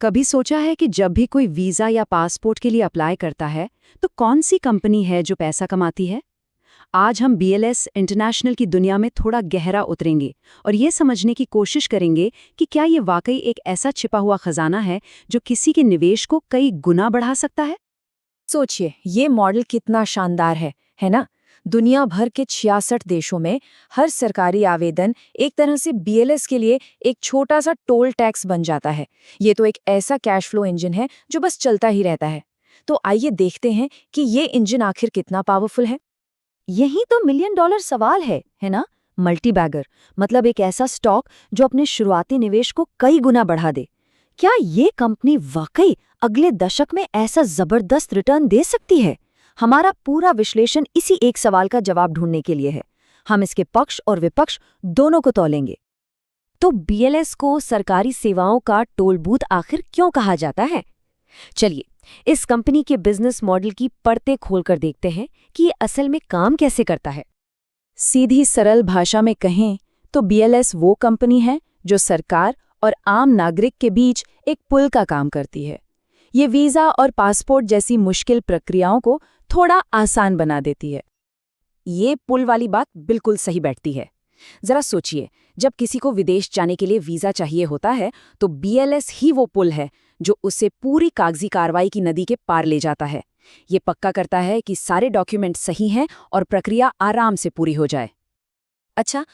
कभी सोचा है कि जब भी कोई वीज़ा या पासपोर्ट के लिए अप्लाई करता है तो कौन सी कंपनी है जो पैसा कमाती है? आज हम बीएलएस इंटरनेशनल की दुनिया में थोड़ा गहरा उतरेंगे और ये समझने की कोशिश करेंगे कि क्या ये वाकई एक ऐसा छिपा हुआ खजाना है जो किसी के निवेश को कई गुना बढ़ा सकता है। सोचिए, ये मॉडल कितना शानदार है ना? दुनिया भर के 66 देशों में हर सरकारी आवेदन एक तरह से बीएलएस के लिए एक छोटा सा टोल टैक्स बन जाता है। ये तो एक ऐसा कैश फ्लो इंजन है जो बस चलता ही रहता है। तो आइए देखते हैं कि ये इंजन आखिर कितना पावरफुल है। यही तो मिलियन डॉलर सवाल है ना? मल्टीबैगर मतलब एक ऐसा स्टॉक जो अपने शुरुआती निवेश को कई गुना बढ़ा दे। क्या ये कंपनी वाकई अगले दशक में ऐसा जबरदस्त रिटर्न दे सकती है? हमारा पूरा विश्लेषण इसी एक सवाल का जवाब ढूंढने के लिए है। हम इसके पक्ष और विपक्ष दोनों को तौलेंगे। तो बीएलएस को सरकारी सेवाओं का टोल बूथ आखिर क्यों कहा जाता है? चलिए, इस कंपनी के बिजनेस मॉडल की परतें खोलकर देखते हैं कि ये असल में काम कैसे करता है। सीधी सरल भाषा में कहें तो बीएलएस वो कंपनी है जो सरकार और आम नागरिक के बीच एक पुल का काम करती है। ये वीज़ा और पासपोर्ट जैसी मुश्किल प्रक्रियाओं को थोड़ा आसान बना देती है। ये पुल वाली बात बिल्कुल सही बैठती है। जरा सोचिए, जब किसी को विदेश जाने के लिए वीज़ा चाहिए होता है तो बीएलएस ही वो पुल है जो उसे पूरी कागजी कार्रवाई की नदी के पार ले जाता है। ये पक्का करता है कि सारे डॉक्यूमेंट सही हैं और प्रक्रिया आराम से पूरी हो जाए। अच्छा,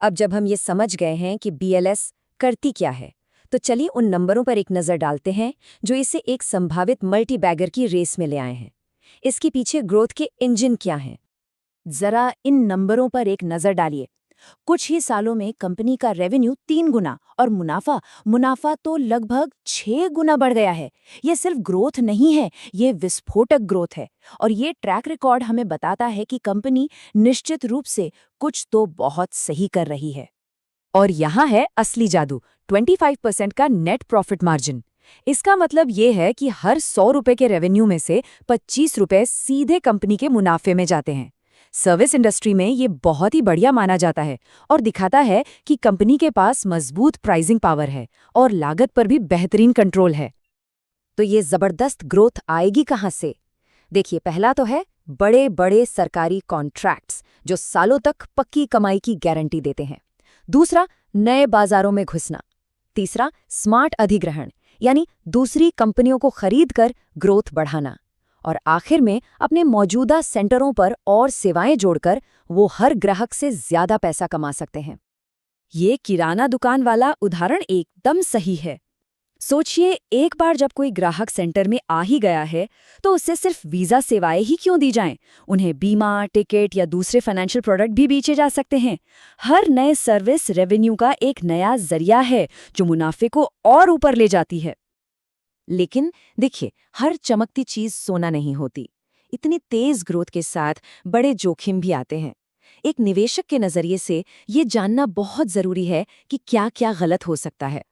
अब जब हम ये समझ गए हैं कि बीएलएस करती क्या है, तो चलिए उन नंबरों पर एक नज़र डालते हैं जो इसे एक संभावित मल्टीबैगर की रेस में ले आए हैं। इसके पीछे ग्रोथ के इंजन क्या हैं? जरा इन नंबरों पर एक नज़र डालिए। कुछ ही सालों में कंपनी का रेवेन्यू 3 गुना और मुनाफा तो लगभग 6 गुना बढ़ गया है। ये सिर्फ ग्रोथ नहीं है, ये विस्फोटक ग्रोथ है। और ये ट्रैक रिकॉर्ड हमें बताता है कि कंपनी निश्चित रूप से कुछ तो बहुत सही कर रही है। और यहाँ है असली जादू, 25% का नेट प्रॉफिट मार्जिन। इसका मतलब ये है कि हर 100 रुपए के रेवेन्यू में से 25 रुपए सीधे कंपनी के मुनाफे में जाते हैं। सर्विस इंडस्ट्री में ये बहुत ही बढ़िया माना जाता है और दिखाता है कि कंपनी के पास मजबूत प्राइसिंग पावर है और लागत पर भी बेहतरीन कंट्रोल है। तो ये जबरदस्त ग्रोथ आएगी कहाँ से? देखिए, पहला तो है बड़े बड़े सरकारी कॉन्ट्रैक्ट्स जो सालों तक पक्की कमाई की गारंटी देते हैं। दूसरा, नए बाजारों में घुसना। तीसरा, स्मार्ट अधिग्रहण यानी दूसरी कंपनियों को खरीदकर ग्रोथ बढ़ाना। और आखिर में अपने मौजूदा सेंटरों पर और सेवाएं जोड़कर वो हर ग्राहक से ज्यादा पैसा कमा सकते हैं। ये किराना दुकान वाला उदाहरण एकदम सही है। सोचिए, एक बार जब कोई ग्राहक सेंटर में आ ही गया है तो उससे सिर्फ वीज़ा सेवाएं ही क्यों दी जाएं? उन्हें बीमा, टिकट या दूसरे फाइनेंशियल प्रोडक्ट भी बेचे जा सकते हैं। हर नए सर्विस रेवेन्यू का एक नया जरिया है जो मुनाफे को और ऊपर ले जाती है। लेकिन देखिए, हर चमकती चीज सोना नहीं होती। इतनी तेज ग्रोथ के साथ बड़े जोखिम भी आते हैं। एक निवेशक के नजरिए से ये जानना बहुत जरूरी है कि क्या क्या गलत हो सकता है।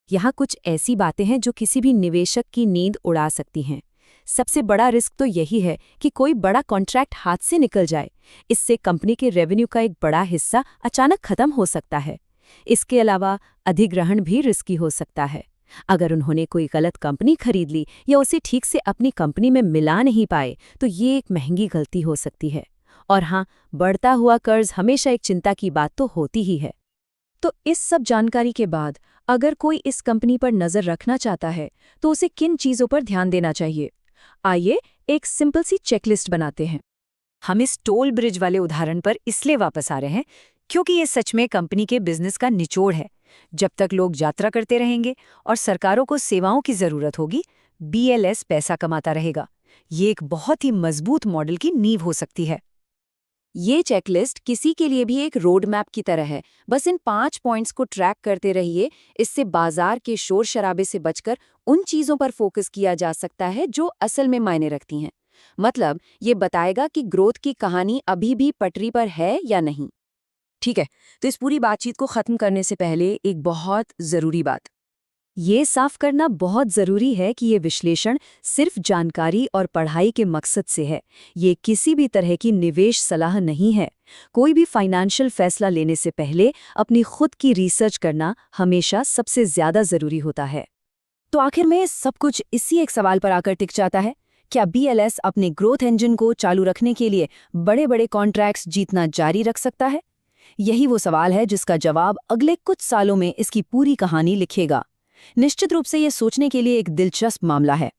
यहाँ कुछ ऐसी बातें हैं जो किसी भी निवेशक की नींद उड़ा सकती हैं। सबसे बड़ा रिस्क तो यही है कि कोई बड़ा कॉन्ट्रैक्ट हाथ से निकल जाए। इससे कंपनी के रेवेन्यू का एक बड़ा हिस्सा अचानक खत्म हो सकता है। इसके अलावा अधिग्रहण भी रिस्की हो सकता है। अगर उन्होंने कोई गलत कंपनी खरीद ली या उसे ठीक से अपनी कंपनी में मिला नहीं पाए तो ये एक महंगी गलती हो सकती है। और हाँ, बढ़ता हुआ कर्ज हमेशा एक चिंता की बात तो होती ही है। तो इस सब जानकारी के बाद अगर कोई इस कंपनी पर नज़र रखना चाहता है तो उसे किन चीज़ों पर ध्यान देना चाहिए? आइए एक सिंपल सी चेकलिस्ट बनाते हैं। हम इस टोल ब्रिज वाले उदाहरण पर इसलिए वापस आ रहे हैं क्योंकि ये सच में कंपनी के बिजनेस का निचोड़ है। जब तक लोग यात्रा करते रहेंगे और सरकारों को सेवाओं की जरूरत होगी, बीएलएस पैसा कमाता रहेगा। ये एक बहुत ही मजबूत मॉडल की नींव हो सकती है। ये चेकलिस्ट किसी के लिए भी एक रोड मैप की तरह है। बस इन 5 पॉइंट्स को ट्रैक करते रहिए। इससे बाजार के शोर शराबे से बचकर उन चीज़ों पर फोकस किया जा सकता है जो असल में मायने रखती हैं। मतलब ये बताएगा कि ग्रोथ की कहानी अभी भी पटरी पर है या नहीं। ठीक है, तो इस पूरी बातचीत को खत्म करने से पहले एक बहुत ज़रूरी बात ये साफ करना बहुत ज़रूरी है कि ये विश्लेषण सिर्फ जानकारी और पढ़ाई के मकसद से है। ये किसी भी तरह की निवेश सलाह नहीं है। कोई भी फाइनेंशियल फैसला लेने से पहले अपनी खुद की रिसर्च करना हमेशा सबसे ज़्यादा ज़रूरी होता है। तो आखिर में सब कुछ इसी एक सवाल पर आकर टिक जाता है, क्या BLS अपने ग्रोथ इंजन को चालू रखने के लिए बड़े बड़े कॉन्ट्रैक्ट्स जीतना जारी रख सकता है? यही वो सवाल है जिसका जवाब अगले कुछ सालों में इसकी पूरी कहानी लिखेगा। निश्चित रूप से ये सोचने के लिए एक दिलचस्प मामला है।